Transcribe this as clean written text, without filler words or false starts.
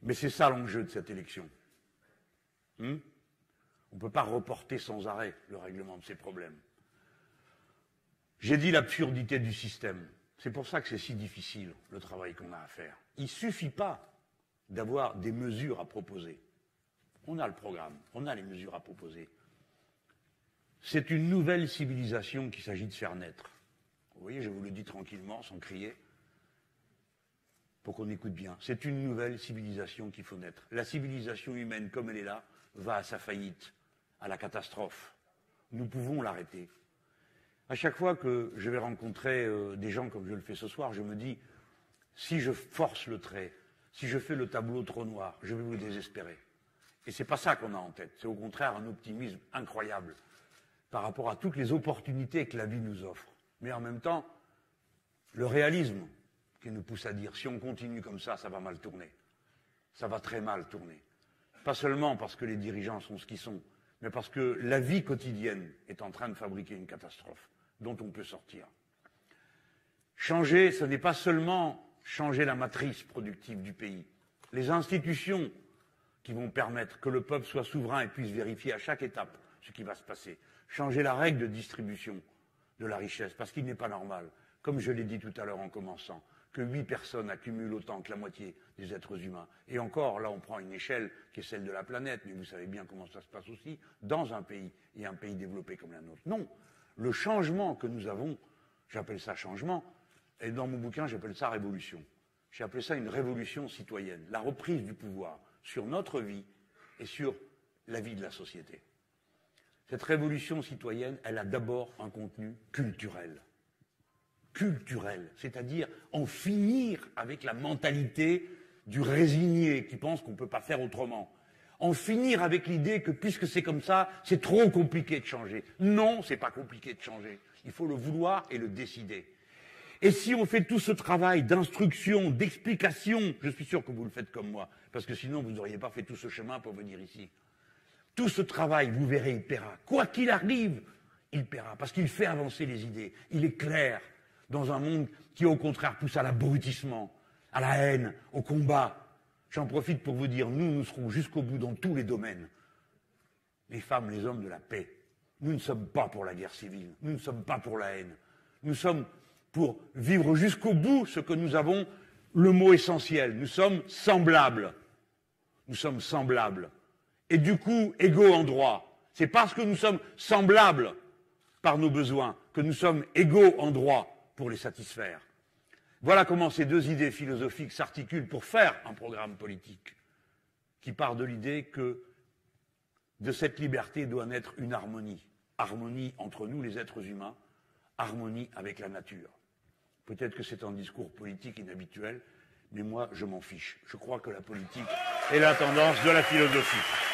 Mais c'est ça l'enjeu de cette élection. On ne peut pas reporter sans arrêt le règlement de ces problèmes. J'ai dit l'absurdité du système. C'est pour ça que c'est si difficile, le travail qu'on a à faire. Il ne suffit pas d'avoir des mesures à proposer. On a le programme, on a les mesures à proposer. C'est une nouvelle civilisation qu'il s'agit de faire naître. Vous voyez, je vous le dis tranquillement, sans crier, pour qu'on écoute bien. C'est une nouvelle civilisation qu'il faut naître. La civilisation humaine, comme elle est là, va à sa faillite, à la catastrophe. Nous pouvons l'arrêter. À chaque fois que je vais rencontrer des gens comme je le fais ce soir, je me dis, si je force le trait, si je fais le tableau trop noir, je vais vous désespérer. Et c'est pas ça qu'on a en tête. C'est au contraire un optimisme incroyable par rapport à toutes les opportunités que la vie nous offre. Mais en même temps, le réalisme qui nous pousse à dire, si on continue comme ça va mal tourner. Ça va très mal tourner. Pas seulement parce que les dirigeants sont ce qu'ils sont, mais parce que la vie quotidienne est en train de fabriquer une catastrophe dont on peut sortir. Changer, ce n'est pas seulement changer la matrice productive du pays. Les institutions qui vont permettre que le peuple soit souverain et puisse vérifier à chaque étape ce qui va se passer. Changer la règle de distribution de la richesse, parce qu'il n'est pas normal, comme je l'ai dit tout à l'heure en commençant, que 8 personnes accumulent autant que la moitié des êtres humains. Et encore, là, on prend une échelle qui est celle de la planète, mais vous savez bien comment ça se passe aussi dans un pays, et un pays développé comme la nôtre. Non, le changement que nous avons, j'appelle ça changement, et dans mon bouquin, j'appelle ça révolution. J'ai appelé ça une révolution citoyenne, la reprise du pouvoir sur notre vie et sur la vie de la société. Cette révolution citoyenne, elle a d'abord un contenu culturel. Culturel, c'est-à-dire en finir avec la mentalité du résigné qui pense qu'on ne peut pas faire autrement. En finir avec l'idée que puisque c'est comme ça, c'est trop compliqué de changer. Non, c'est pas compliqué de changer. Il faut le vouloir et le décider. Et si on fait tout ce travail d'instruction, d'explication, je suis sûr que vous le faites comme moi, parce que sinon vous n'auriez pas fait tout ce chemin pour venir ici. Tout ce travail, vous verrez, il paiera. Quoi qu'il arrive, il paiera, parce qu'il fait avancer les idées. Il est clair dans un monde qui, au contraire, pousse à l'abrutissement, à la haine, au combat. J'en profite pour vous dire, nous serons jusqu'au bout dans tous les domaines. Les femmes, les hommes de la paix. Nous ne sommes pas pour la guerre civile. Nous ne sommes pas pour la haine. Nous sommes pour vivre jusqu'au bout ce que nous avons, le mot essentiel. Nous sommes semblables. Nous sommes semblables. Et du coup, égaux en droit. C'est parce que nous sommes semblables par nos besoins que nous sommes égaux en droit pour les satisfaire. Voilà comment ces deux idées philosophiques s'articulent pour faire un programme politique qui part de l'idée que de cette liberté doit naître une harmonie. Harmonie entre nous, les êtres humains, harmonie avec la nature. Peut-être que c'est un discours politique inhabituel, mais moi, je m'en fiche. Je crois que la politique est la tendance de la philosophie.